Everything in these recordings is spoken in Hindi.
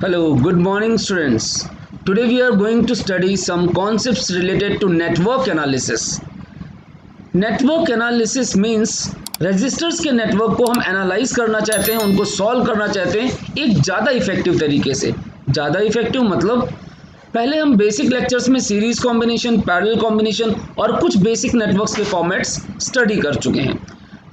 Hello, good morning students. Today we are going to study some concepts related to network analysis. Network analysis means resistors के नेटवर्क को हम एनालाइज करना चाहते हैं, उनको सॉल्व करना चाहते हैं एक ज़्यादा इफेक्टिव तरीके से। ज़्यादा इफेक्टिव मतलब पहले हम बेसिक लेक्चर्स में सीरीज कॉम्बिनेशन, पैरेलल कॉम्बिनेशन और कुछ बेसिक नेटवर्क्स के फॉर्मेट्स स्टडी कर चुके हैं।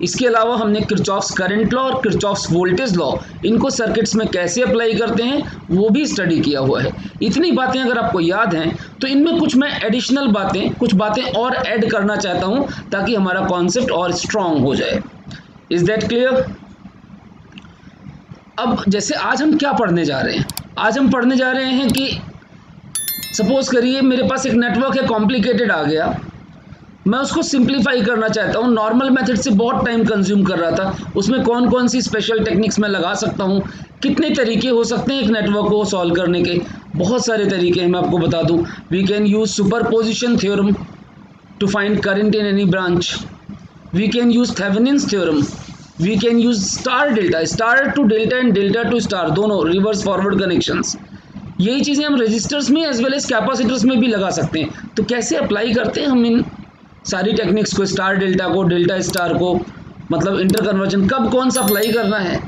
इसके अलावा हमने किरचॉफ्स करंट लॉ और किरचॉफ्स वोल्टेज लॉ इनको सर्किट्स में कैसे अप्लाई करते हैं वो भी स्टडी किया हुआ है। इतनी बातें अगर आपको याद हैं तो इनमें कुछ मैं एडिशनल बातें, कुछ बातें और ऐड करना चाहता हूं ताकि हमारा कॉन्सेप्ट और स्ट्रांग हो जाए। Is that clear? अब जैसे आज हम क्या पढ़ने जा रहे हैं, आज हम पढ़ने जा रहे हैं कि सपोज करिए मेरे पास एक नेटवर्क है, कॉम्प्लिकेटेड आ गया, मैं उसको सिंप्लीफाई करना चाहता हूँ। नॉर्मल मेथड से बहुत टाइम कंज्यूम कर रहा था, उसमें कौन कौन सी स्पेशल टेक्निक्स मैं लगा सकता हूँ, कितने तरीके हो सकते हैं एक नेटवर्क को सॉल्व करने के। बहुत सारे तरीके हैं, मैं आपको बता दूँ। We can use superposition theorem to find current in any branch, we can use Thevenin's theorem, we can use star delta, star to delta and delta to star, दोनों रिवर्स फॉरवर्ड कनेक्शंस। यही चीज़ें हम रजिस्टर्स में एज वेल एज कैपेसिटर्स में भी लगा सकते हैं। तो कैसे अप्लाई करते हैं हम इन सारी टेक्निक्स को, स्टार डेल्टा को, डेल्टा स्टार को, मतलब इंटर कन्वर्जन कब कौन सा अप्लाई करना है।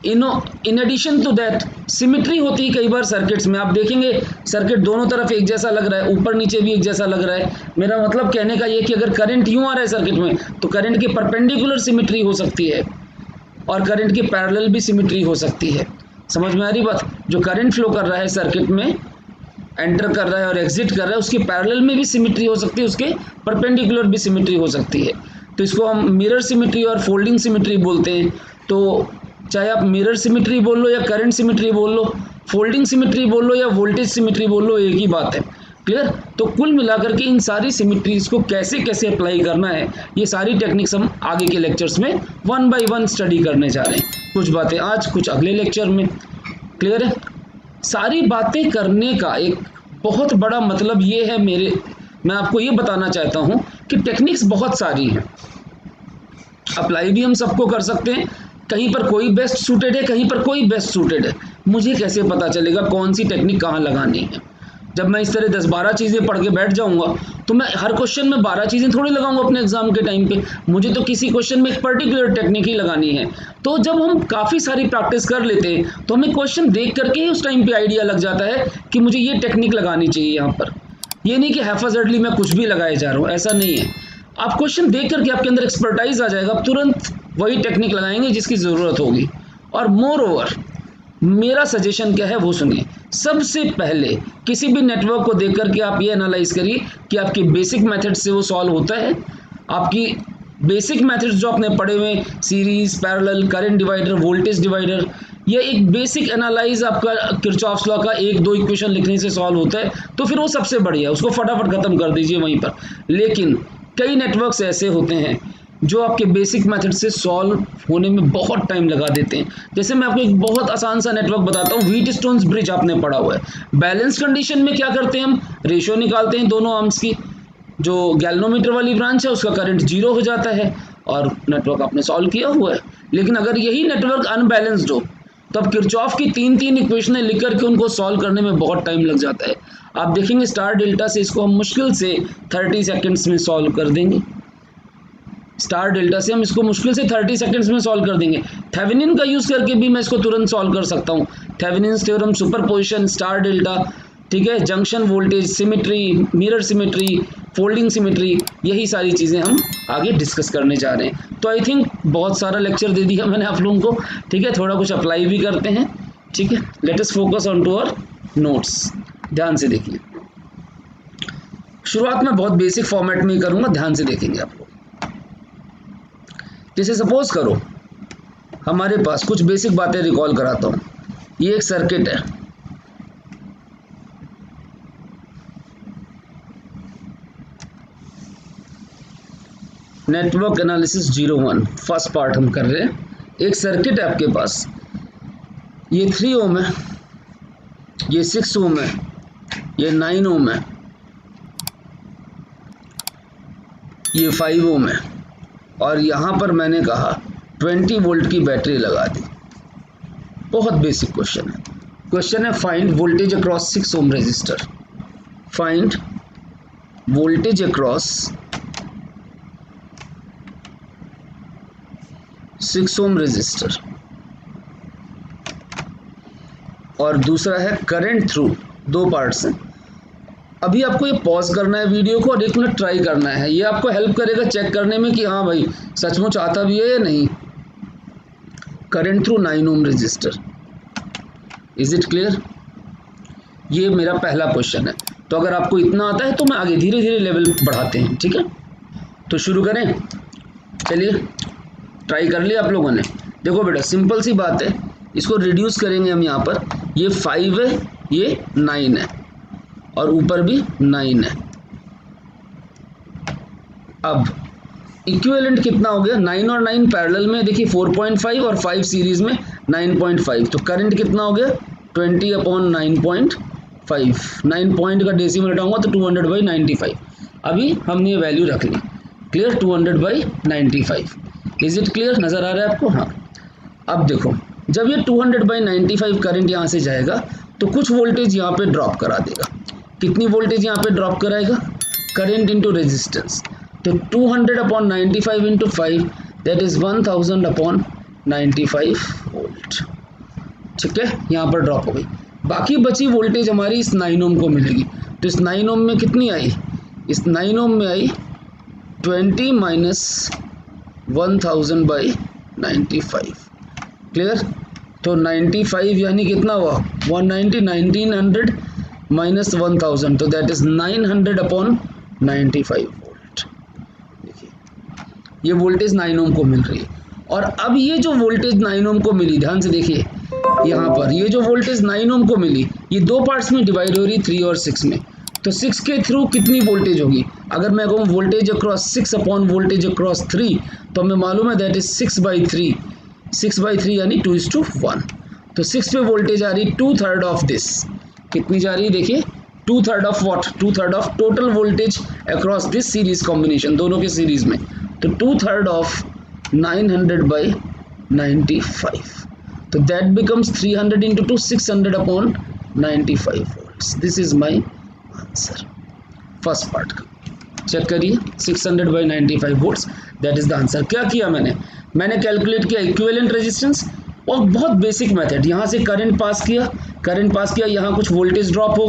In addition to that symmetry होती है कई बार सर्किट्स में। आप देखेंगे सर्किट दोनों तरफ एक जैसा लग रहा है, ऊपर नीचे भी एक जैसा लग रहा है। मेरा मतलब कहने का ये कि अगर करंट यूँ आ रहा है सर्किट में तो करंट की परपेंडिकुलर सिमिट्री हो सकती है और करंट की पैरेलल भी सिमिट्री हो सकती है। समझ में आ रही बात? जो करंट फ्लो कर रहा है सर्किट में, एंटर कर रहा है और एग्जिट कर रहा है, उसकी पैरेलल में भी सिमिट्री हो सकती है, उसके परपेंडिकुलर भी सिमिट्री हो सकती है। तो इसको हम मिरर सिमिट्री और फोल्डिंग सिमिट्री बोलते हैं। तो चाहे आप मिरर सिमिट्री बोल लो या करंट सिमिट्री बोल लो, फोल्डिंग सिमिट्री बोल लो या वोल्टेज सिमिट्री बोल लो, एक ही बात है। क्लियर? तो कुल मिलाकर के इन सारी सिमिट्रीज को कैसे कैसे अप्लाई करना है, ये सारी टेक्निक्स हम आगे के लेक्चर्स में वन बाय वन स्टडी करने जा रहे हैं। कुछ बातें आज, कुछ अगले लेक्चर में। क्लियर है? सारी बातें करने का एक बहुत बड़ा मतलब ये है, मैं आपको ये बताना चाहता हूँ कि टेक्निक्स बहुत सारी हैं, अप्लाई भी हम सबको कर सकते हैं। कहीं पर कोई बेस्ट सूटेड है, कहीं पर कोई बेस्ट सूटेड है। मुझे कैसे पता चलेगा कौन सी टेक्निक कहाँ लगानी है? जब मैं इस तरह 10-12 चीज़ें पढ़ के बैठ जाऊंगा तो मैं हर क्वेश्चन में 12 चीज़ें थोड़ी लगाऊंगा अपने एग्जाम के टाइम पे। मुझे तो किसी क्वेश्चन में एक पर्टिकुलर टेक्निक ही लगानी है। तो जब हम काफ़ी सारी प्रैक्टिस कर लेते हैं तो हमें क्वेश्चन देख करके ही उस टाइम पे आइडिया लग जाता है कि मुझे ये टेक्निक लगानी चाहिए यहाँ पर। ये नहीं कि हैफाजर्डली मैं कुछ भी लगाए जा रहा हूँ, ऐसा नहीं है। आप क्वेश्चन देख करके आपके अंदर एक्सपर्टाइज आ जाएगा, आप तुरंत वही टेक्निक लगाएंगे जिसकी ज़रूरत होगी। और मोर ओवर मेरा सजेशन क्या है वो सुनिए। सबसे पहले किसी भी नेटवर्क को देख करके आप ये एनालाइज करिए कि आपकी बेसिक मेथड से वो सॉल्व होता है। आपकी बेसिक मेथड्स जो आपने पढ़े हुए, series, parallel, current divider, voltage divider, ये एक बेसिक एनालाइज आपका किरचॉफ्स लॉ का 1-2 इक्वेशन लिखने से सॉल्व होता है, तो फिर वो सबसे बढ़िया, उसको फटाफट खत्म कर दीजिए वहीं पर। लेकिन कई नेटवर्क्स ऐसे होते हैं जो आपके बेसिक मेथड से सॉल्व होने में बहुत टाइम लगा देते हैं। जैसे मैं आपको एक बहुत आसान सा नेटवर्क बताता हूँ, व्हीट स्टोन्स ब्रिज आपने पढ़ा हुआ है। बैलेंस कंडीशन में क्या करते हैं हम? रेशियो निकालते हैं दोनों आर्म्स की, जो गैल्वेनोमीटर वाली ब्रांच है उसका करंट 0 हो जाता है और नेटवर्क आपने सॉल्व किया हुआ है। लेकिन अगर यही नेटवर्क अनबैलेंस्ड हो तो अब किरचॉफ की 3 इक्वेशनें लिख करके उनको सॉल्व करने में बहुत टाइम लग जाता है। आप देखेंगे स्टार डेल्टा से इसको हम मुश्किल से 30 सेकेंड्स में सॉल्व कर देंगे। स्टार डेल्टा से हम इसको मुश्किल से 30 सेकंड्स में सॉल्व कर देंगे। थेवेनिन का यूज़ करके भी मैं इसको तुरंत सॉल्व कर सकता हूँ। Thevenin's theorem, superposition, star delta, ठीक है, junction voltage, symmetry, mirror symmetry, folding symmetry, यही सारी चीज़ें हम आगे डिस्कस करने जा रहे हैं। तो आई थिंक बहुत सारा लेक्चर दे दिया मैंने आप लोगों को, ठीक है। थोड़ा कुछ अप्लाई भी करते हैं, ठीक है। Let us focus on to our notes. ध्यान से देखिए, शुरुआत में बहुत बेसिक फॉर्मेट में ही करूँगा, ध्यान से देखेंगे आप लोग। जैसे सपोज करो हमारे पास कुछ बेसिक बातें रिकॉल कराता हूँ। ये एक सर्किट है, नेटवर्क एनालिसिस 01 फर्स्ट पार्ट हम कर रहे हैं। एक सर्किट है आपके पास, ये 3 ओम है, ये 6 ओम है, ये 9 ओम है, ये 5 ओम है और यहाँ पर मैंने कहा 20 वोल्ट की बैटरी लगा दी। बहुत बेसिक क्वेश्चन है। क्वेश्चन है find voltage across 6 ohm resistor. Find voltage across 6 ohm resistor, और दूसरा है करंट थ्रू। दो पार्ट्स हैं। अभी आपको ये पॉज करना है वीडियो को और 1 मिनट ट्राई करना है। ये आपको हेल्प करेगा चेक करने में कि हाँ भाई सचमुच आता भी है या नहीं। Current through 9 ohm resistor, is it clear? ये मेरा पहला क्वेश्चन है। तो अगर आपको इतना आता है तो मैं आगे धीरे धीरे लेवल बढ़ाते हैं, ठीक है? तो शुरू करें। चलिए ट्राई कर लिया आप लोगों ने। देखो बेटा सिंपल सी बात है, इसको रिड्यूस करेंगे हम यहाँ पर। ये 5 है, ये 9 है, और ऊपर भी 9 है। अब इक्विवेलेंट कितना हो गया? 9 और 9 पैरेलल में, देखिए 4.5 और 5 सीरीज में 9.5। तो करंट कितना हो गया? 20/9.5। 9 पॉइंट का डेसिमल हटाऊंगा तो 200/95। अभी हमने ये वैल्यू रख ली। क्लियर? 200/95। Is it clear? नज़र आ रहा है आपको? हाँ। अब देखो जब ये 200/95 करंट यहाँ से जाएगा तो कुछ वोल्टेज यहाँ पे ड्रॉप करा देगा। कितनी वोल्टेज यहाँ पे ड्रॉप कराएगा? Current into resistance. तो 200/95 इंटू 5 दैट इज 1000/95 वोल्ट। ठीक है, यहाँ पर ड्रॉप हो गई। बाकी बची वोल्टेज हमारी इस 9 ओम को मिलेगी। तो इस 9 ओम में कितनी आई? इस 9 ओम में आई 20 माइनस 1000/95। क्लियर? तो 95 यानी कितना हुआ? 190, 1900 माइनस 1000, तो दैट इज 900/95 वोल्ट। देखिए ये वोल्टेज 9 ओम को मिल रही है। और अब ये जो वोल्टेज 9 ओम को मिली, ध्यान से देखिए यहाँ पर ये जो वोल्टेज 9 ओम को मिली, ये दो पार्ट्स में डिवाइड हो रही, 3 और 6 में। तो 6 के थ्रू कितनी वोल्टेज होगी? अगर मैं कहूँ voltage across 6 upon voltage across 3, तो हमें मालूम है दैट इज 6/3। 6/3 यानी 2:1। तो 6 पे वोल्टेज आ रही 2/3 ऑफ दिस। कितनी जा रही है? देखिए 2/3 of what? 2/3 of total voltage across this series combination, दोनों के सीरीज में। तो 2/3 ऑफ 900/95, तो that becomes 300 into 2, 600/95 volts. This is my answer first part का। चेक करिए 600/95 volts, that is the answer. क्या किया मैंने कैलकुलेट किया इक्विवेलेंट रेजिस्टेंस, और बहुत बेसिक मेथड। यहाँ से करंट पास किया, यहाँ कुछ वोल्टेज ड्रॉप हो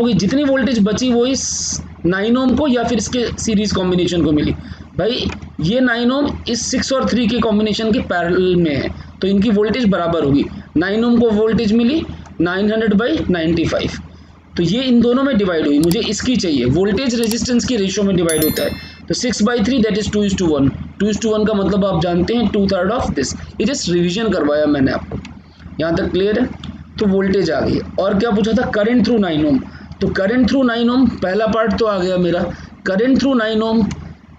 गई, जितनी वोल्टेज बची वो इस 9 ओम को या फिर इसके सीरीज कॉम्बिनेशन को मिली। भाई ये 9 ओम इस 6 और 3 के कॉम्बिनेशन के पैरेलल में है, तो इनकी वोल्टेज बराबर होगी। 9 ओम को वोल्टेज मिली 900/95, तो ये इन दोनों में डिवाइड हुई, मुझे इसकी चाहिए। वोल्टेज रेजिस्टेंस की रेशियो में डिवाइड होता है। तो 6/3 दैट इज 2:1। 2:1 का मतलब आप जानते हैं 2/3 ऑफ दिस। ये जस्ट रिवीजन करवाया मैंने आपको। यहाँ तक क्लियर है? तो वोल्टेज आ गई। और क्या पूछा था? करंट थ्रू 9 ओम। तो करंट थ्रू 9 ओम पहला पार्ट तो आ गया मेरा। करंट थ्रू 9 ओम,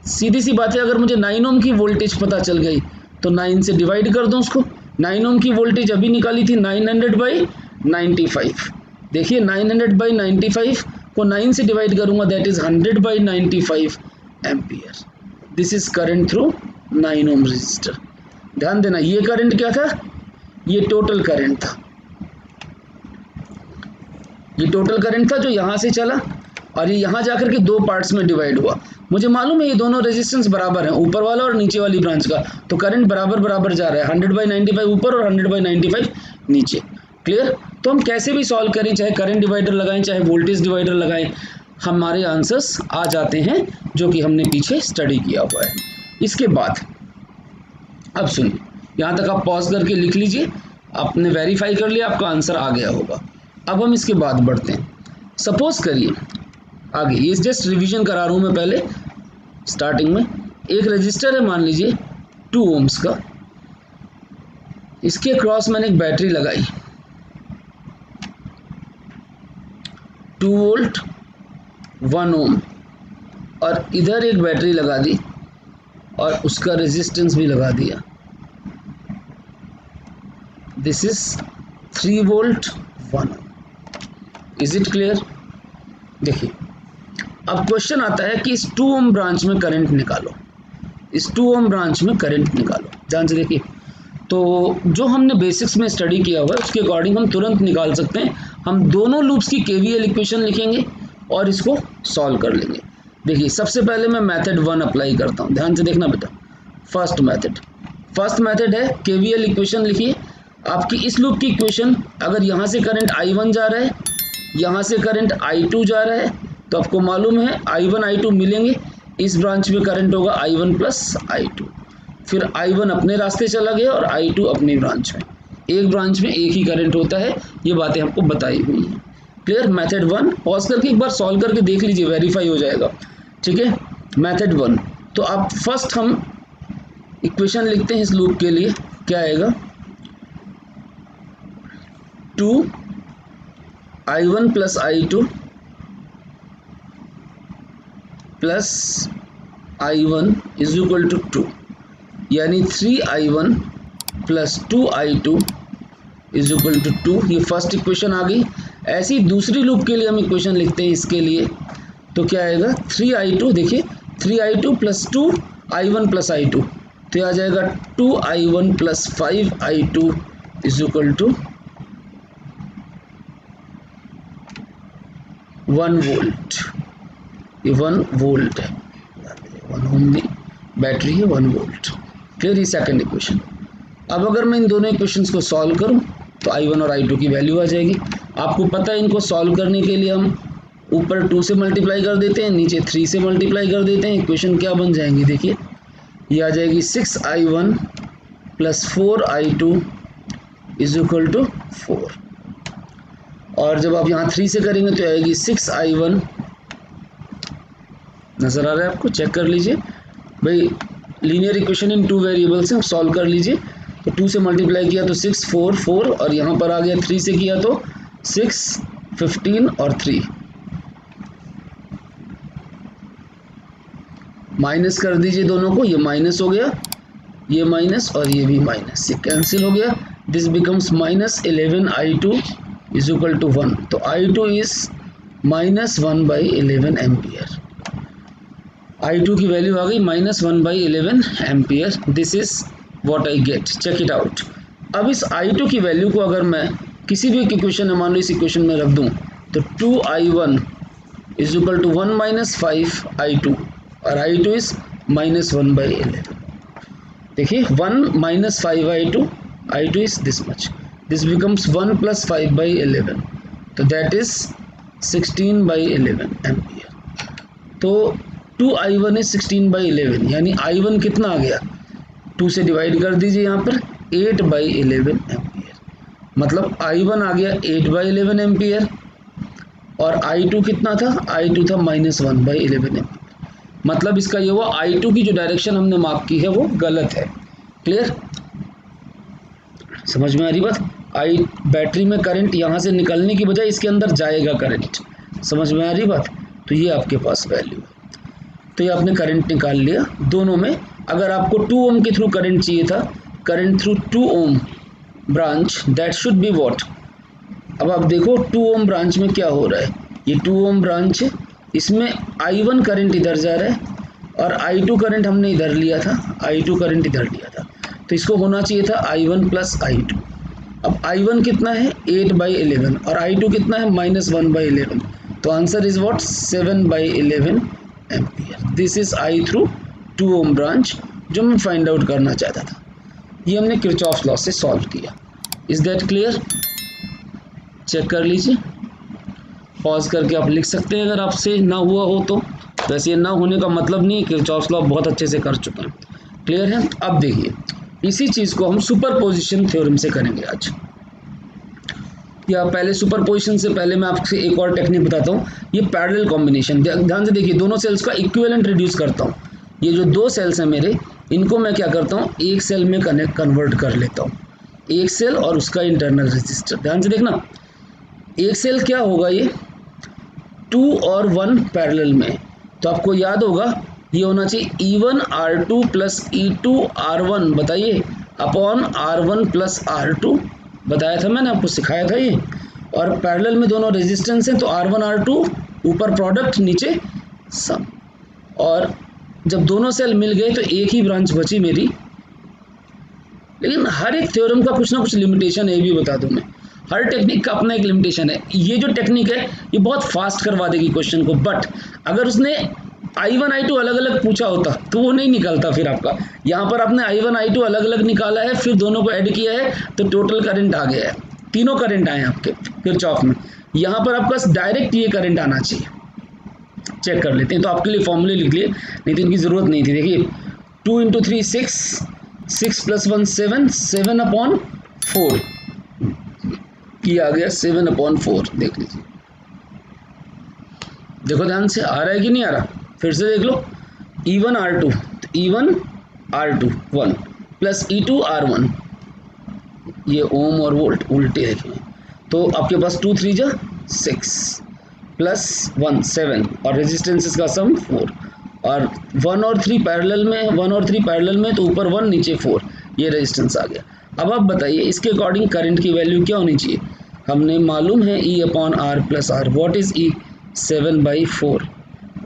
सीधी सी बात है, अगर मुझे 9 ओम की वोल्टेज पता चल गई तो 9 से डिवाइड कर दूँ उसको। 9 ओम की वोल्टेज अभी निकाली थी 900/95। देखिए 900/95 को 9 से डिवाइड करूंगा, that is 100/95 ampere. This is current through 9 ohm resistor. ध्यान देना, ये करंट क्या था? ये टोटल करंट था। ये टोटल करंट था जो यहाँ से चला और ये यहाँ जाकर के दो पार्ट्स में डिवाइड हुआ। मुझे मालूम है ये दोनों रेजिस्टेंस बराबर हैं, ऊपर वाला और नीचे वाली ब्रांच का, तो करंट बराबर बराबर जा रहा है। 100/95 ऊपर और 100/95 नीचे। क्लियर? तो हम कैसे भी सॉल्व करें, चाहे करंट डिवाइडर लगाएं चाहे वोल्टेज डिवाइडर लगाएं, हमारे आंसर्स आ जाते हैं, जो कि हमने पीछे स्टडी किया हुआ है। इसके बाद अब सुनिए, यहाँ तक आप पॉज करके लिख लीजिए। आपने वेरीफाई कर लिया, आपका आंसर आ गया होगा। अब हम इसके बाद बढ़ते हैं। सपोज करिए आगे, ये जस्ट रिवीजन करा रहा हूँ मैं पहले स्टार्टिंग में। एक रजिस्टर है मान लीजिए 2 ओम्स का, इसके क्रॉस मैंने एक बैटरी लगाई 2 वोल्ट 1 ओम, और इधर एक बैटरी लगा दी और उसका रेजिस्टेंस भी लगा दिया। This is 3 volt 1 ohm. Is it clear? देखिए अब क्वेश्चन आता है कि इस 2 ओम ब्रांच में करंट निकालो। इस 2 ओम ब्रांच में करंट निकालो। ध्यान से देखिए, तो जो हमने बेसिक्स में स्टडी किया हुआ है उसके अकॉर्डिंग हम तुरंत निकाल सकते हैं। हम दोनों लूप्स की केवीएल इक्वेशन लिखेंगे और इसको सॉल्व कर लेंगे। देखिए सबसे पहले मैं मेथड 1 अप्लाई करता हूँ, ध्यान से देखना बेटा। फर्स्ट मेथड है केवीएल इक्वेशन लिखिए। आपकी इस लूप की इक्वेशन, अगर यहाँ से करंट I1 जा रहा है, यहाँ से करंट I2 जा रहा है, तो आपको मालूम है I1 I2 मिलेंगे, इस ब्रांच में करंट होगा I1 प्लस I2। फिर I1 अपने रास्ते चला गया और I2 अपनी ब्रांच में। एक ब्रांच में एक ही करंट होता है, ये बातें हमको बताई हुई हैं। क्लियर। मेथड 1 पॉज करके एक बार सॉल्व करके देख लीजिए, वेरीफाई हो जाएगा। ठीक है, मेथड 1। तो अब फर्स्ट हम इक्वेशन लिखते हैं इस लूप के लिए। क्या आएगा? 2I1 plus I2 plus I1 is equal to 2, यानी 3I1 plus 2I2 is equal to 2। ये फर्स्ट इक्वेशन आ गई। ऐसे ही दूसरी लूप के लिए हम इक्वेशन लिखते हैं इसके लिए। तो क्या आएगा? 3I2, देखिए 3I2 plus 2I1 plus I2, तो आ जाएगा 2I1 plus 5I2 is equal to 1 volt. ये 1 वोल्ट है, 1 ओम की बैटरी है, 1 वोल्ट। क्लियर। ये सेकंड इक्वेशन। अब अगर मैं इन दोनों इक्वेशंस को सॉल्व करूं तो I1 और I2 की वैल्यू आ जाएगी। आपको पता है इनको सॉल्व करने के लिए हम ऊपर 2 से मल्टीप्लाई कर देते हैं, नीचे 3 से मल्टीप्लाई कर देते हैं। इक्वेशन क्या बन जाएंगी? देखिए ये आ जाएगी 6I1 plus 4I2 is equal to 4। और जब आप यहाँ 3 से करेंगे तो आएगी 6I1। नज़र आ रहा है आपको? चेक कर लीजिए भाई, लीनियर इक्वेशन इन 2 वेरिएबल से सॉल्व कर लीजिए। तो 2 से मल्टीप्लाई किया तो 6 4 4, और यहाँ पर आ गया 3 से किया तो 6 15 और 3। माइनस कर दीजिए दोनों को, ये माइनस हो गया, ये माइनस और ये भी माइनस, ये कैंसिल हो गया। This becomes minus 11I2 is equal to 1। तो I2 is minus 1/11 ampere. I2 की वैल्यू आ गई minus 1/11 ampere. This is what I get, check it out. अब इस I2 की वैल्यू को अगर मैं किसी भी इक्वेशन में, मान लो इस इक्वेशन में रख दूं, तो 2I1 is equal to 1 minus 5I2, और I2 इज माइनस 1/11। देखिए 1 minus 5I2, I2 is this much. This becomes 1 plus 5/11, तो दैट इज 16/11 एम्पियर। तो 2I1 इज 16/11, यानी I1 कितना आ गया? 2 से डिवाइड कर दीजिए यहाँ पर, 8/11 एम्पियर। मतलब I1 आ गया 8/11 एम्पियर, और I2 कितना था? I2 था माइनस 1/11 एम्पियर। मतलब इसका ये हुआ I2 की जो डायरेक्शन हमने मार्क की है वो गलत है। क्लियर, समझ में आ रही बात? बैटरी में करंट यहाँ से निकलने की बजाय इसके अंदर जाएगा करंट, समझ में आ रही बात? तो ये आपके पास वैल्यू है। तो ये आपने करंट निकाल लिया दोनों में। अगर आपको 2 ओम के थ्रू करंट चाहिए था, current through 2 ohm branch, that should be what? अब आप देखो 2 ओम ब्रांच में क्या हो रहा है। ये 2 ओम ब्रांच है, इसमें I1 करंट इधर जा रहा है और I2 करंट हमने इधर लिया था, I2 करंट इधर लिया था, तो इसको होना चाहिए था I1 प्लस I2। अब I1 कितना है? 8/11, और I2 कितना है? माइनस 1/11। तो answer is what? 7/11 ampere. This is I through 2 ohm branch, जो मैं फाइंड आउट करना चाहता था। ये हमने किरचॉफ्स लॉ से सॉल्व किया। Is that clear? चेक कर लीजिए, पॉज करके आप लिख सकते हैं अगर आपसे ना हुआ हो तो। वैसे ये ना होने का मतलब नहीं, किरचॉफ्स लॉ बहुत अच्छे से कर चुके हैं। क्लियर है? अब देखिए इसी चीज़ को हम सुपरपोजिशन थ्योरम से करेंगे आज। या पहले सुपरपोजिशन से पहले मैं आपसे एक और टेक्निक बताता हूँ, ये पैरेलल कॉम्बिनेशन। ध्यान से देखिए, दोनों सेल्स का इक्विवेलेंट रिड्यूस करता हूँ। ये जो 2 सेल्स हैं मेरे, इनको मैं क्या करता हूँ? एक सेल में कन्वर्ट कर लेता हूँ, एक सेल और उसका इंटरनल रेजिस्टर। ध्यान से देखना, एक सेल क्या होगा? ये 2 और 1 पैरेलल में, तो आपको याद होगा ये होना चाहिए E1 R2 plus E2 R1, बताइए, अपॉन R1 प्लस R2। बताया था मैंने, आपको सिखाया था ये। और पैरेलल में दोनों रेजिस्टेंस हैं, तो R1 R2 ऊपर प्रोडक्ट, नीचे सम। और जब दोनों सेल मिल गए तो एक ही ब्रांच बची मेरी, लेकिन हर एक थ्योरम का कुछ ना कुछ लिमिटेशन है, ये भी बता दूं मैं। हर टेक्निक का अपना एक लिमिटेशन है। ये जो टेक्निक है ये बहुत फास्ट करवा देगी क्वेश्चन को, बट अगर उसने I1 I2 अलग अलग पूछा होता तो वो नहीं निकलता फिर आपका। यहाँ पर आपने I1 I2 अलग अलग निकाला है, फिर दोनों को ऐड किया है तो टोटल करंट आ गया है, तीनों करंट आए आपके किरचॉफ में। यहाँ पर आपका डायरेक्ट ये करंट आना चाहिए। चेक कर लेते हैं, तो आपके लिए फॉर्मूले लिख लिए, नहीं तो इनकी ज़रूरत नहीं थी। देखिए 2 × 3 6, 6 + 1 7, 7/4 ये आ गया 7/4। देख लीजिए, देखो ध्यान से, आ रहा है कि नहीं आ रहा, फिर से देख लो। E1 R2, तो E1 R2 1 plus E2 R1, ये ओम और वोल्ट उल्टे लिखे, तो आपके पास 2 3 जा 6 प्लस 1 7 और रेजिस्टेंसेस का सम 4, और 1 और 3 पैरेलल में, 1 और 3 पैरेलल में, तो ऊपर 1 नीचे 4, ये रेजिस्टेंस आ गया। अब आप बताइए इसके अकॉर्डिंग करंट की वैल्यू क्या होनी चाहिए। हमने मालूम है E/R + R, what is E 7/4,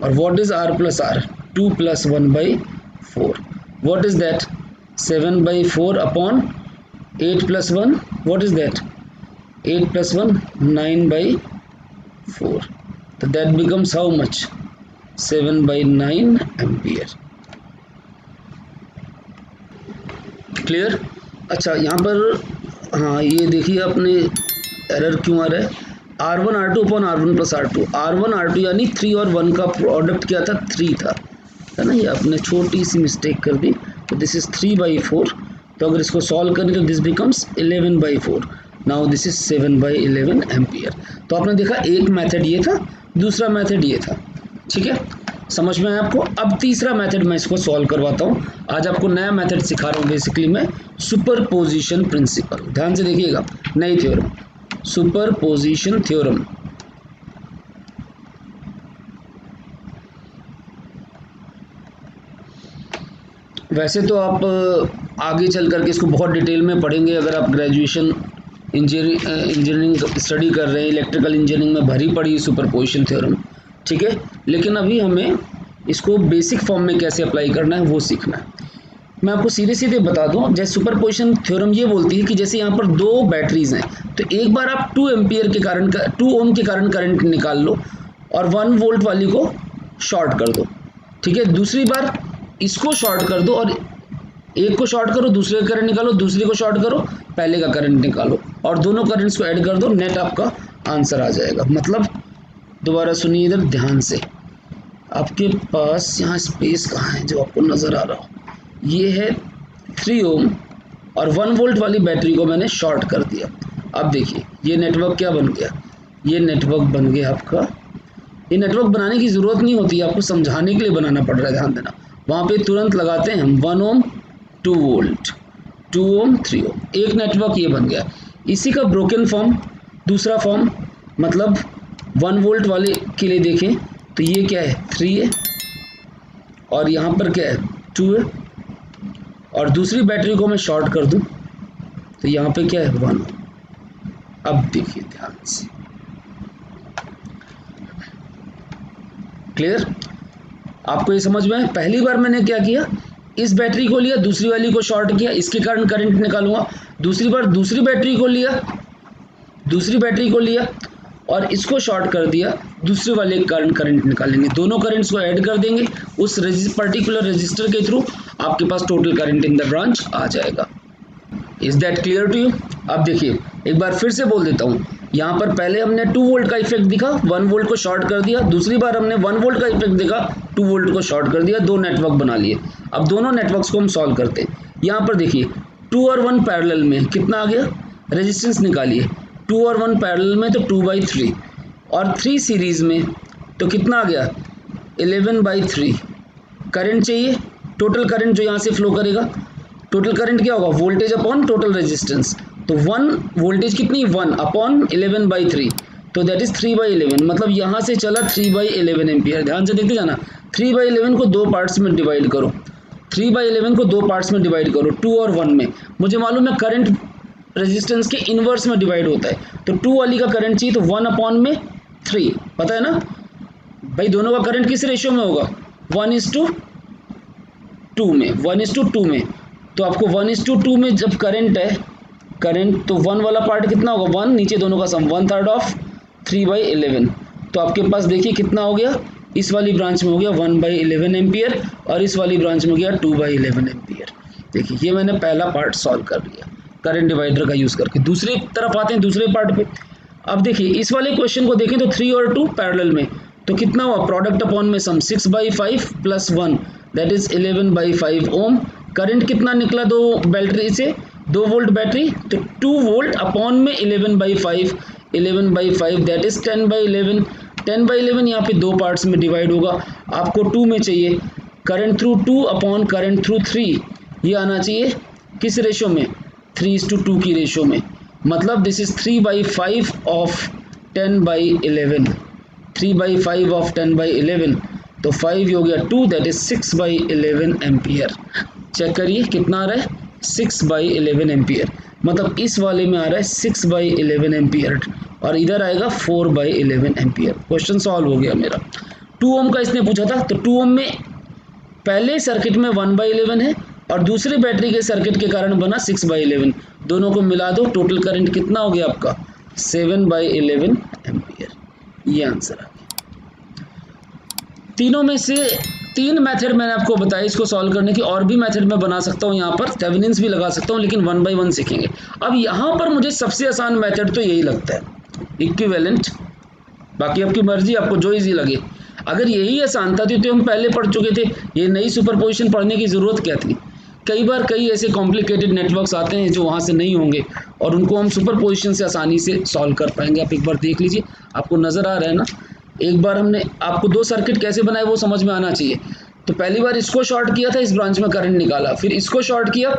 और what is R + R 2 + 1/4, what is that 7/4 upon 8 + 1, what is that 8 + 1 9/4, तो that becomes how much 7/9 ampere. Clear. अच्छा यहाँ पर हाँ ये देखिए आपने एरर क्यों आ रहा है, R1 R2 upon R1 + R2, R1 R2 यानी 3 और 1 का प्रोडक्ट क्या था 3 था, है ना, ये आपने छोटी सी मिस्टेक कर दी, तो दिस इज 3/4, तो अगर इसको सॉल्व करें तो this becomes 11/4, now this is 7/11 ampere. तो आपने देखा एक मेथड ये था, दूसरा मेथड ये था, ठीक है, समझ में आया आपको। अब तीसरा मेथड मैं इसको सॉल्व करवाता हूँ। आज आपको नया मेथड सिखा रहा हूँ बेसिकली मैं, सुपरपोजिशन प्रिंसिपल। ध्यान से देखिएगा, नई थ्योरम, सुपरपोजिशन थ्योरम। वैसे तो आप आगे चल करके इसको बहुत डिटेल में पढ़ेंगे, अगर आप ग्रेजुएशन इंजीनियरिंग स्टडी कर रहे हैं, इलेक्ट्रिकल इंजीनियरिंग में भरी पड़ी सुपरपोजिशन थ्योरम, ठीक है, लेकिन अभी हमें इसको बेसिक फॉर्म में कैसे अप्लाई करना है वो सीखना है। मैं आपको सीधे सीधे बता दूं, जैसे सुपरपोजिशन थ्योरम ये बोलती है कि जैसे यहाँ पर दो बैटरीज हैं, तो एक बार आप 2 एम्पियर के कारण 2 ओम के कारण करंट निकाल लो और 1 वोल्ट वाली को शॉर्ट कर दो, ठीक है, दूसरी बार इसको शॉर्ट कर दो और एक को शॉर्ट करो, दूसरे का करंट निकालो, दूसरे को शॉर्ट करो, पहले का करंट निकालो, और दोनों करंट्स को ऐड कर दो, नेट आपका आंसर आ जाएगा। मतलब दोबारा सुनिए इधर ध्यान से, आपके पास यहाँ स्पेस कहाँ है जो आपको नज़र आ रहा हो, ये है 3 ओम और 1 वोल्ट वाली बैटरी को मैंने शॉर्ट कर दिया। अब देखिए ये नेटवर्क क्या बन गया, ये नेटवर्क बन गया आपका। ये नेटवर्क बनाने की ज़रूरत नहीं होती, आपको समझाने के लिए बनाना पड़ रहा है, ध्यान देना। वहाँ पे तुरंत लगाते हैं हम 1 ओम 2 वोल्ट, 2 ओम 3 ओम, एक नेटवर्क ये बन गया। इसी का ब्रोकन फॉर्म, दूसरा फॉर्म, मतलब 1 वोल्ट वाले के लिए देखें तो ये क्या है 3 है, और यहाँ पर क्या है 2 है, और दूसरी बैटरी को मैं शॉर्ट कर दूं तो यहाँ पे क्या है 1। अब देखिए ध्यान से, क्लियर, आपको ये समझ में आया। पहली बार मैंने क्या किया, इस बैटरी को लिया, दूसरी वाली को शॉर्ट किया, इसके कारण करंट निकालूंगा। दूसरी बार दूसरी बैटरी को लिया, दूसरी बैटरी को लिया और इसको शॉर्ट कर दिया, दूसरे वाले के कारण करंट निकालेंगे, दोनों करंट्स को ऐड कर देंगे उस पर्टिकुलर रजिस्टर के थ्रू, आपके पास total current in the branch आ जाएगा। Is that clear to you. अब देखिए एक बार फिर से बोल देता हूँ, यहाँ पर पहले हमने 2 वोल्ट का इफेक्ट दिखा, 1 वोल्ट को शॉर्ट कर दिया, दूसरी बार हमने 1 वोल्ट का इफेक्ट दिखा, 2 वोल्ट को शॉर्ट कर दिया, दो नेटवर्क बना लिए। अब दोनों नेटवर्क्स को हम सॉल्व करते हैं। यहाँ पर देखिए 2 और 1 पैरेलल में कितना आ गया, रेजिस्टेंस निकालिए, 2 और 1 पैरेलल में तो 2/3, और 3 सीरीज में तो कितना आ गया 11/3। करंट चाहिए, टोटल करंट जो यहाँ से फ्लो करेगा, टोटल करंट क्या होगा, वोल्टेज अपॉन टोटल रेजिस्टेंस, तो 1 वोल्टेज कितनी 1 अपॉन 11/3, तो दैट इज 3/11, मतलब यहाँ से चला 3/11 एम्पियर। ध्यान से देखते जाना, 3/11 को 2 पार्ट्स में डिवाइड करो, 3/11 को 2 पार्ट्स में डिवाइड करो, 2 और 1 में। मुझे मालूम है करंट रेजिस्टेंस के इन्वर्स में डिवाइड होता है, तो 2 वाली का करंट चाहिए तो 1/3, पता है ना भाई, दोनों का करंट किस रेशियो में होगा 1:2 में, 1:2 में, तो आपको 1:2 में जब करंट है, करंट तो 1 वाला पार्ट कितना होगा 1, नीचे दोनों का सम 1/3 ऑफ 3/11। तो आपके पास देखिए कितना हो गया, इस वाली ब्रांच में हो गया 1/11 एम्पियर और इस वाली ब्रांच में हो गया 2/11 एम्पियर। देखिए ये मैंने पहला पार्ट सॉल्व कर लिया करंट डिवाइडर का यूज़ करके। दूसरी तरफ आते हैं दूसरे पार्ट पे। अब देखिए इस वाले क्वेश्चन को देखें तो 3 और 2 पैरेलल में, तो कितना हुआ प्रोडक्ट अपॉन में sum 6/5 plus 1 that is 11/5 ohm. Current कितना निकला दो बैटरी से, 2 वोल्ट बैटरी, तो 2 वोल्ट अपॉन में 11/5 दैट इज 10/11। 10/11 यहाँ पे दो पार्ट्स में डिवाइड होगा, आपको 2 में चाहिए। Current through 2 upon current through 3, ये आना चाहिए किस रेशो में 3:2 की रेशो में। मतलब दिस इज 3/5 ऑफ 10/11, 3/5 ऑफ 10/11, तो 5 हो गया 2 दैट इज 6/11 एम्पियर। चेक करिए कितना आ रहा है 6/11 एम्पियर, मतलब इस वाले में आ रहा है 6/11 एम्पियर और इधर आएगा 4/11 एम्पियर। क्वेश्चन सॉल्व हो गया मेरा। 2 ओम का इसने पूछा था, तो 2 ओम में पहले सर्किट में 1/11 है और दूसरे बैटरी के सर्किट के कारण बना 6/11, दोनों को मिला दो, टोटल करंट कितना हो गया आपका 7/11 एम्पियर। ये आंसर आ गया। तीनों में से 3 मेथड मैंने आपको बताया इसको सॉल्व करने की, और भी मेथड मैं बना सकता हूँ, यहाँ पर थेवेनिन्स भी लगा सकता हूँ, लेकिन 1 बाय 1 सीखेंगे। अब यहाँ पर मुझे सबसे आसान मेथड तो यही लगता है, इक्विवेलेंट। बाकी आपकी मर्जी, आपको जो इजी लगे। अगर यही आसान था तो हम पहले पढ़ चुके थे, ये नई सुपरपोजिशन पढ़ने की ज़रूरत क्या थी। कई बार कई ऐसे कॉम्प्लिकेटेड नेटवर्क्स आते हैं जो वहाँ से नहीं होंगे और उनको हम सुपरपोजिशन से आसानी से सॉल्व कर पाएंगे। आप एक बार देख लीजिए, आपको नज़र आ रहा है ना। एक बार हमने आपको 2 सर्किट कैसे बनाए वो समझ में आना चाहिए। तो पहली बार इसको शॉर्ट किया था, इस ब्रांच में करंट निकाला, फिर इसको शॉर्ट किया,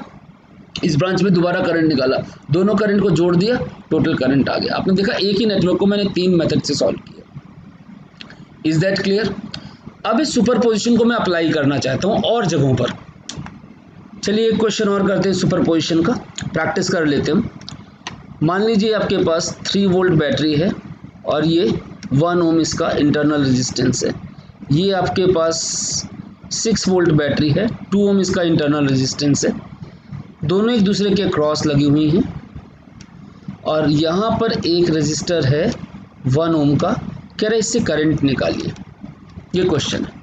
इस ब्रांच में दोबारा करंट निकाला, दोनों करंट को जोड़ दिया, टोटल करंट आ गया। आपने देखा एक ही नेटवर्क को मैंने 3 मेथड से सॉल्व किया। Is that clear? अब इस सुपरपोजिशन को मैं अप्लाई करना चाहता हूँ और जगहों पर। चलिए एक क्वेश्चन और करते हैं सुपरपोजिशन का, प्रैक्टिस कर लेते हैं। मान लीजिए आपके पास 3 वोल्ट बैटरी है और ये 1 ओम इसका इंटरनल रेजिस्टेंस है। ये आपके पास 6 वोल्ट बैटरी है, 2 ओम इसका इंटरनल रेजिस्टेंस है। दोनों एक दूसरे के क्रॉस लगी हुई हैं और यहाँ पर एक रेजिस्टर है 1 ओम का। कह रहे इससे करंट निकालिए, ये क्वेश्चन है।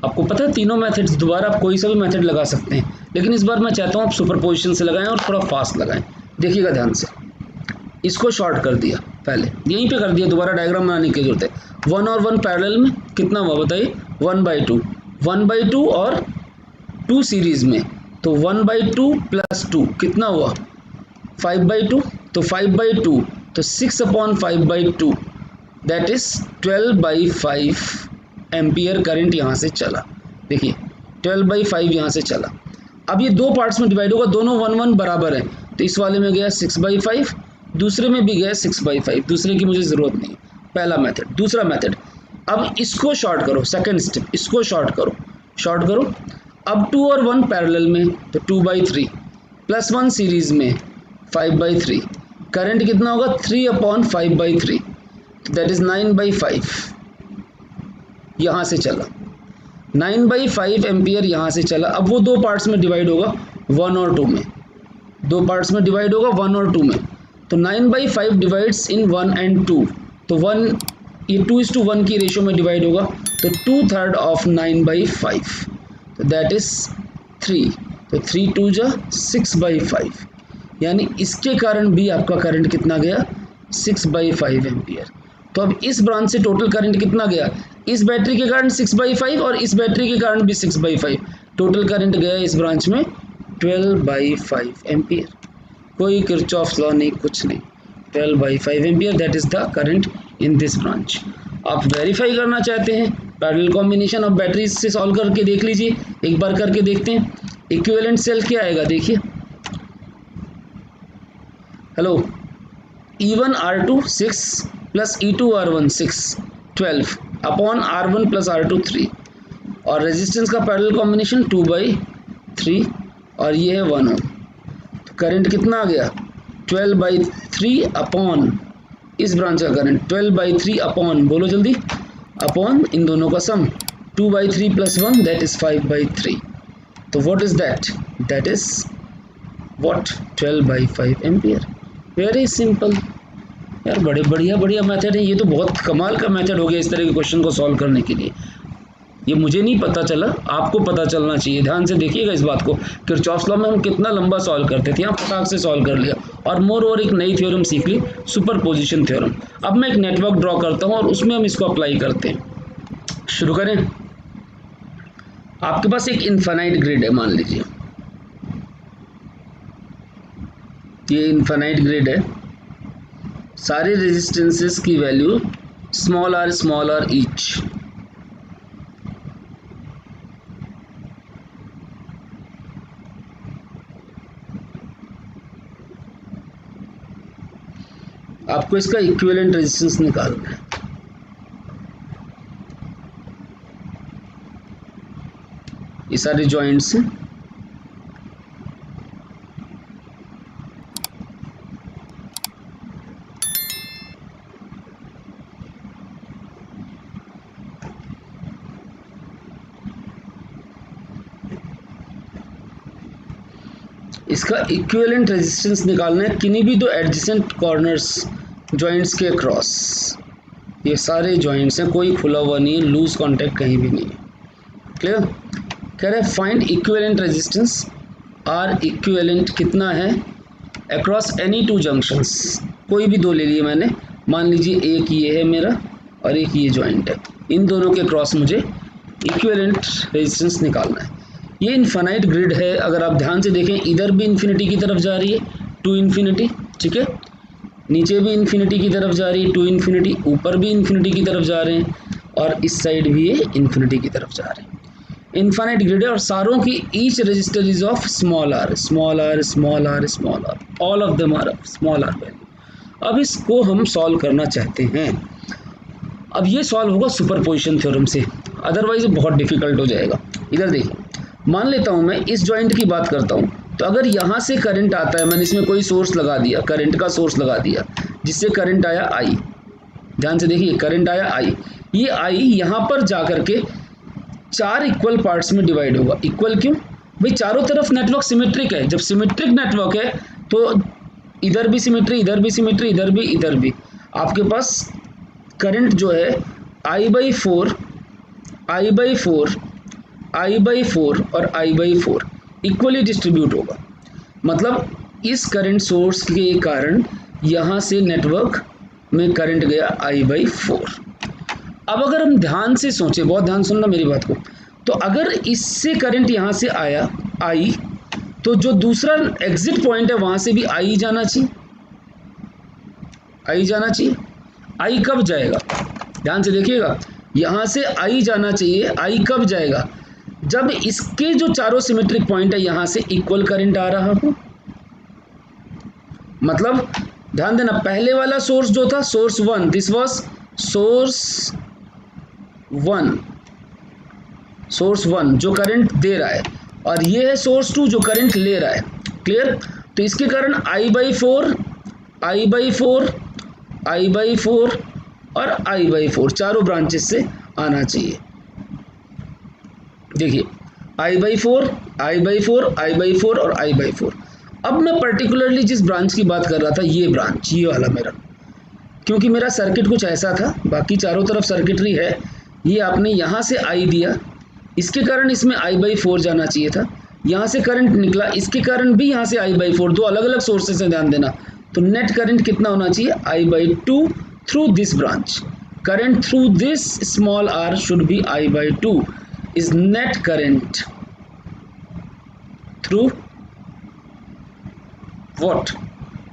आपको पता है तीनों मेथड्स, दोबारा आप कोई सा भी मेथड लगा सकते हैं, लेकिन इस बार मैं चाहता हूँ आप सुपरपोजिशन से लगाएं और थोड़ा फास्ट लगाएं। देखिएगा ध्यान से, इसको शॉर्ट कर दिया, पहले यहीं पे कर दिया, दोबारा डायग्राम बनाने की जरूरत है। 1 और 1 पैरेलल में कितना हुआ बताइए 1/2, 1/2 और 2 सीरीज में, तो 1/2 प्लस 2 कितना हुआ 5/2, तो 5/2 तो 6/5/2 दैट इज 12/5 एम्पियर करंट यहाँ से चला। देखिए 12/5 यहाँ से चला। अब ये 2 पार्ट्स में डिवाइड होगा, दोनों 1-1 बराबर है, तो इस वाले में गया 6/5, दूसरे में भी गया 6/5, दूसरे की मुझे ज़रूरत नहीं। पहला मेथड। दूसरा मेथड, अब इसको शॉर्ट करो, सेकंड स्टेप, इसको शॉर्ट करो। अब 2 और 1 पैरेलल में, तो 2/3 प्लस 1 सीरीज में 5/3, करंट कितना होगा 3/5/3, दैट इज 9/5 यहाँ से चला, 9/5 एम्पियर यहाँ से चला। अब वो 2 पार्ट्स में डिवाइड होगा 1 और 2 में, 2 पार्ट्स में डिवाइड होगा 1 और 2 में, तो 9/5 डिवाइड्स इन 1 एंड 2, तो 1 ये 2:1 की रेशो में डिवाइड होगा, तो 2/3 ऑफ 9/5, तो दैट इज 3, तो 3 2 जा 6/5, यानी इसके कारण भी आपका करंट कितना गया 6/5 एम्पियर। तो अब इस ब्रांच से टोटल करंट कितना गया, इस बैटरी के कारण 6/5 और इस बैटरी के कारण भी 6/5, टोटल करंट गया इस ब्रांच में 12/5 एम्पियर। कोई किरचॉफ लॉ नहीं, कुछ नहीं, 12/5 ampere that is the current in this branch. आप वेरीफाई करना चाहते हैं पैरेलल कॉम्बिनेशन ऑफ बैटरीज से सॉल्व करके देख लीजिए, एक बार करके देखते हैं। इक्विवेलेंट सेल क्या आएगा देखिए, hello, E1 R2 6 plus E2 R1 6 12 upon R1 plus R2 3, और रेजिस्टेंस का पैरेलल कॉम्बिनेशन 2/3 और ये है 1 ओम। तो करंट कितना आ गया 12/3 अपॉन इस ब्रांच का करंट 12/3 अपॉन, बोलो जल्दी, अपॉन इन दोनों का सम 2/3 प्लस 1 दैट इज 5/3। तो what is that? That is what 12/5 ampere. Very simple यार, बड़े बढ़िया मेथड है। ये तो बहुत कमाल का मेथड हो गया इस तरह के क्वेश्चन को सॉल्व करने के लिए। ये मुझे नहीं पता चला, आपको पता चलना चाहिए। ध्यान से देखिएगा इस बात को। किरचॉफ्स लॉ में हम कितना लंबा सॉल्व करते थे, यहाँ फटाक से सॉल्व कर लिया। और मोर ओवर एक नई थ्योरम सीख ली, सुपरपोजिशन थ्योरम। अब मैं एक नेटवर्क ड्रॉ करता हूँ और उसमें हम इसको अप्लाई करते हैं। शुरू करें। आपके पास एक इनफाइनाइट ग्रिड है, मान लीजिए ये इनफाइनाइट ग्रिड है। सारे रेजिस्टेंसेस की वैल्यू स्मॉल आर ईच। आपको इसका इक्विवेलेंट रेजिस्टेंस निकालना है। ये सारे जॉइंट्स हैं। इसका इक्विवेलेंट रेजिस्टेंस निकालना है किन्हीं भी दो एडजेसेंट कॉर्नर्स जॉइंट्स के क्रॉस। ये सारे जॉइंट्स हैं, कोई खुला हुआ नहीं है, लूज कांटेक्ट कहीं भी नहीं है। क्लियर? कह रहे हैं find equivalent resistance. R equivalent कितना है अक्रॉस एनी टू जंक्शंस। कोई भी दो ले लिए मैंने, मान लीजिए एक ये है मेरा और एक ये जॉइंट है। इन दोनों के क्रॉस मुझे इक्विवेलेंट रेजिस्टेंस निकालना है। ये इनफाइनाइट ग्रिड है, अगर आप ध्यान से देखें इधर भी इन्फिनिटी की तरफ जा रही है, टू इन्फिनिटी, ठीक है। नीचे भी इन्फिनिटी की तरफ जा रही है, टू इन्फिनिटी। ऊपर भी इन्फिनिटी की तरफ जा रहे हैं और इस साइड भी ये इन्फिनिटी की तरफ जा रहे हैं। इनफाइनाइट ग्रिड है और सारों की each resistor is of small R, small R, small R, small R, all of them are of small R value. अब इसको हम सॉल्व करना चाहते हैं। अब ये सॉल्व होगा सुपरपोजिशन थ्योरम से, अदरवाइज बहुत डिफिकल्ट हो जाएगा। इधर देखिए, मान लेता हूँ मैं इस जॉइंट की बात करता हूँ, तो अगर यहाँ से करंट आता है, मैंने इसमें कोई सोर्स लगा दिया, करंट का सोर्स लगा दिया, जिससे करंट आया आई। ध्यान से देखिए, करंट आया आई। ये आई यहाँ पर जा करके 4 इक्वल पार्ट्स में डिवाइड होगा। इक्वल क्यों भाई? चारों तरफ नेटवर्क सिमेट्रिक है। जब सिमेट्रिक नेटवर्क है तो इधर भी सिमेट्री, इधर भी सिमेट्री, इधर भी, इधर भी। आपके पास करंट जो है I/4 और I/4 इक्वली डिस्ट्रीब्यूट होगा। मतलब इस करंट सोर्स के कारण यहाँ से नेटवर्क में करंट गया I/4। अब अगर हम ध्यान से सोचें, बहुत ध्यान सुनना मेरी बात को, तो अगर इससे करंट यहाँ से आया I, तो जो दूसरा एग्जिट पॉइंट है वहाँ से भी I जाना चाहिए, I जाना चाहिए। I कब जाएगा? ध्यान से देखिएगा, यहाँ से I जाना चाहिए। I कब जाएगा? जब इसके जो चारों सिमेट्रिक पॉइंट है यहाँ से इक्वल करंट आ रहा हो। मतलब ध्यान देना, पहले वाला सोर्स जो था सोर्स 1, दिस वाज सोर्स 1 जो करंट दे रहा है, और ये है सोर्स 2 जो करंट ले रहा है। क्लियर? तो इसके कारण I/4 और I/4 चारों ब्रांचेस से आना चाहिए। देखिए I/4 और I/4। अब मैं पर्टिकुलरली जिस ब्रांच की बात कर रहा था, ये ब्रांच, ये वाला मेरा, क्योंकि मेरा सर्किट कुछ ऐसा था, बाकी चारों तरफ सर्किटरी है, ये आपने यहाँ से I दिया, इसके कारण इसमें I/4 जाना चाहिए था। यहाँ से करंट निकला, इसके कारण भी यहाँ से I/4, दो अलग अलग सोर्सेस से, ध्यान देना। तो नेट करंट कितना होना चाहिए? I/2 through this branch. Current through this small r should B I/2 is net current through what?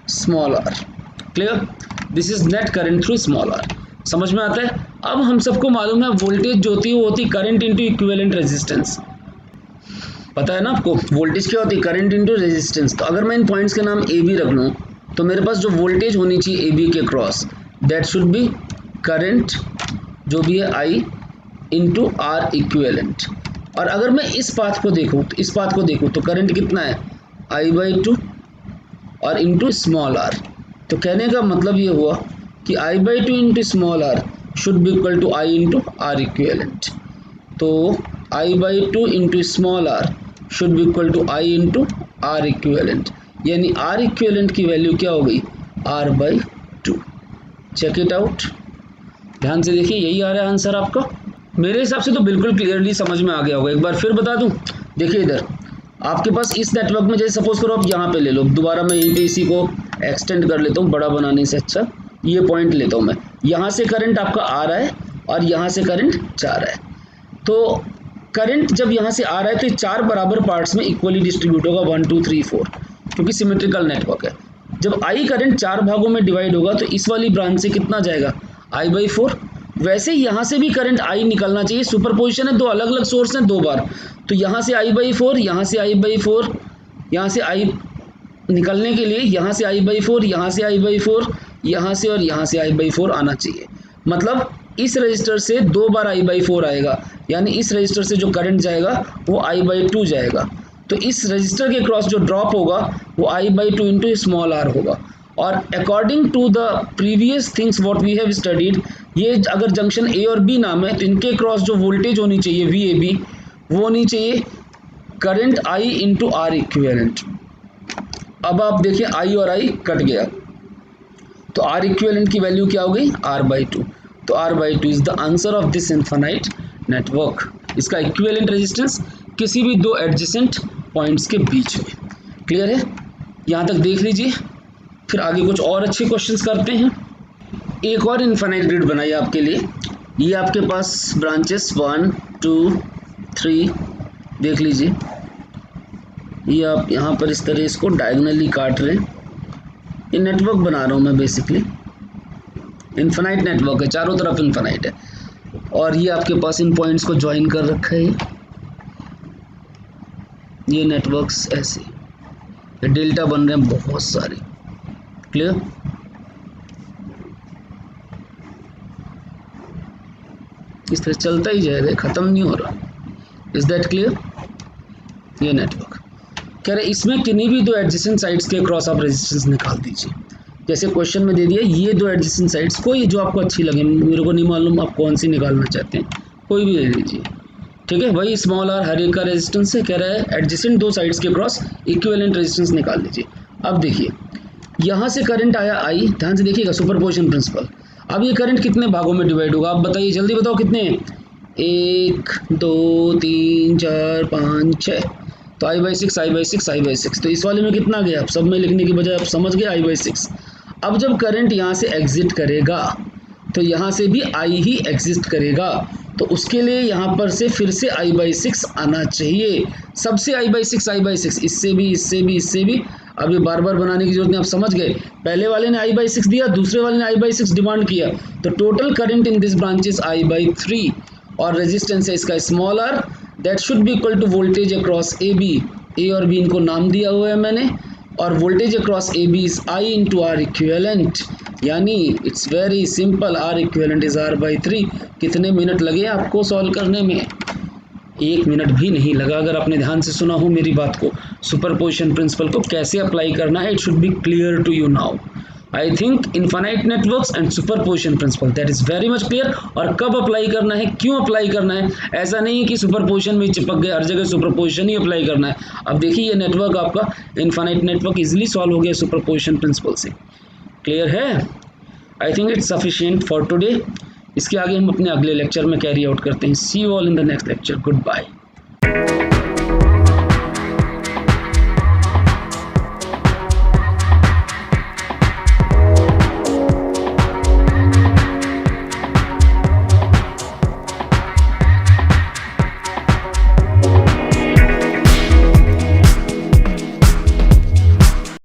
Small r. Clear? This is net current through small r. समझ में आता है? अब हम सबको मालूम है वोल्टेज जो होती है वो होती करंट इंटू इक्विवेलेंट रेजिस्टेंस। पता है ना आपको वोल्टेज क्या होती है? Current into resistance. तो अगर मैं इन पॉइंट्स के नाम ए बी रख लूँ, तो मेरे पास जो वोल्टेज होनी चाहिए ए बी के cross, that should B current जो भी है I इंटू आर इक्विवेलेंट। और अगर मैं इस पाथ को देखूँ तो करंट कितना है? I/2 और इंटू स्मॉल r। तो कहने का मतलब ये हुआ कि I/2 into small r should be equal to I into R equivalent. तो I/2 into small r should be equal to I into R equivalent, यानी आर इक्विवेलेंट की वैल्यू क्या हो गई r/2। चेक इट आउट, ध्यान से देखिए, यही आ रहा है आंसर आपका। मेरे हिसाब से तो बिल्कुल क्लियरली समझ में आ गया होगा। एक बार फिर बता दूं, देखिए इधर आपके पास इस नेटवर्क में, जैसे सपोज करो आप यहाँ पे ले लो, दोबारा मैं यहीं पे इसी को एक्सटेंड कर लेता हूँ, बड़ा बनाने से अच्छा ये पॉइंट लेता हूँ मैं। यहाँ से करंट आपका आ रहा है और यहाँ से करंट जा रहा है। तो करंट जब यहाँ से आ रहा है तो 4 बराबर पार्ट्स में इक्वली डिस्ट्रीब्यूट होगा, 1 2 3 4, क्योंकि सिमेट्रिकल नेटवर्क है। जब आई करंट 4 भागों में डिवाइड होगा तो इस वाली ब्रांच से कितना जाएगा I/4। वैसे ही यहाँ से भी करंट आई निकलना चाहिए, सुपरपोजिशन है, दो अलग अलग सोर्स हैं 2 बार, तो यहाँ से I/4, यहाँ से I/4, यहाँ से आई निकलने के लिए यहाँ से I/4, यहाँ से I/4, यहाँ से और यहाँ से I/4 आना चाहिए। मतलब इस रजिस्टर से 2 बार I/4 आएगा, यानी इस रजिस्टर से जो करंट जाएगा वो I/2 जाएगा। तो इस रजिस्टर के क्रॉस जो ड्रॉप होगा वो I/2 इंटू स्मॉल r होगा। और according to the previous things what we have studied, ये अगर जंक्शन ए और बी नाम है तो इनके क्रॉस जो वोल्टेज होनी चाहिए VAB, वो होनी चाहिए current I into R equivalent. अब आप देखिए I और I कट गया, तो R इक्विवेलेंट की वैल्यू क्या हो गई R/2। तो R/2 is the answer of this infinite network. इसका इक्विवेलेंट रेजिस्टेंस किसी भी दो एडजेसेंट पॉइंट्स के बीच में। क्लियर है, यहाँ तक देख लीजिए। फिर आगे कुछ और अच्छे क्वेश्चंस करते हैं। एक और इनफाइनाइट ग्रिड बनाइए आपके लिए। ये आपके पास ब्रांचेस 1 2 3 देख लीजिए। ये आप यहाँ पर इस तरह इसको डायगोनली काट रहे हैं। ये नेटवर्क बना रहा हूँ मैं बेसिकली, इनफाइनाइट नेटवर्क है, चारों तरफ इनफाइनाइट है। और ये आपके पास इन पॉइंट्स को ज्वाइन कर रखा है। ये नेटवर्क्स ऐसे डेल्टा बन रहे हैं बहुत सारे। क्लियर, इस तरह चलता ही जाएगा, खत्म नहीं हो रहा। Is that clear? ये नेटवर्क कह रहे इसमें किन्हीं भी दो एडजेसेंट साइड्स के क्रॉस आप रेजिस्टेंस निकाल दीजिए। जैसे क्वेश्चन में दे दिया ये दो एडजेसेंट साइड्स, कोई जो आपको अच्छी लगे, मेरे को नहीं मालूम आप कौन सी निकालना चाहते हैं, कोई भी ले लीजिए। ठीक है, वही स्मॉल r हर एक का रेजिस्टेंस है। कह रहा है एडजेसेंट दो साइड्स के क्रॉस इक्विवेलेंट रेजिस्टेंस निकाल लीजिए। अब देखिए यहाँ से करंट आया I, ध्यान से देखिएगा, सुपरपोजिशन प्रिंसिपल। अब ये करंट कितने भागों में डिवाइड होगा आप बताइए, जल्दी बताओ कितने? 1 2 3 4 5 6, तो I/6 I/6 I/6। तो इस वाले में कितना गया? आप सब में लिखने की बजाय आप समझ गए I/6। अब जब करंट यहाँ से एग्जिट करेगा तो यहाँ से भी I ही एग्जिस्ट करेगा, तो उसके लिए यहाँ पर से फिर से I/6 आना चाहिए। सबसे I/6 I/6, इससे भी इससे भी इससे भी। अब ये बार बार बनाने की जरूरत नहीं, आप समझ गए। पहले वाले ने I/6 दिया, दूसरे वाले ने I/6 डिमांड किया, तो total current in this branch is I/3 और रेजिस्टेंस है इसका small r, that should be equal to voltage across AB। A और बी इनको नाम दिया हुआ है मैंने, और voltage across AB is I into R equivalent, यानी it's very simple, R equivalent is R/3। कितने मिनट लगे आपको सॉल्व करने में? 1 मिनट भी नहीं लगा, अगर आपने ध्यान से सुना हो मेरी बात को। सुपरपोजिशन प्रिंसिपल को कैसे अप्लाई करना है, it should be clear to you now. I think infinite networks and superposition principle, that is very much clear. और कब अप्लाई करना है, क्यों अप्लाई करना है, ऐसा नहीं कि सुपरपोजिशन में चिपक गए, हर जगह सुपरपोजिशन ही अप्लाई करना है। अब देखिए ये नेटवर्क आपका इनफाइनाइट नेटवर्क इजिली सॉल्व हो गया सुपरपोजिशन प्रिंसिपल से। क्लियर है? I think it's sufficient for today. इसके आगे हम अपने अगले लेक्चर में कैरी आउट करते हैं। See you all in the next lecture. Good bye.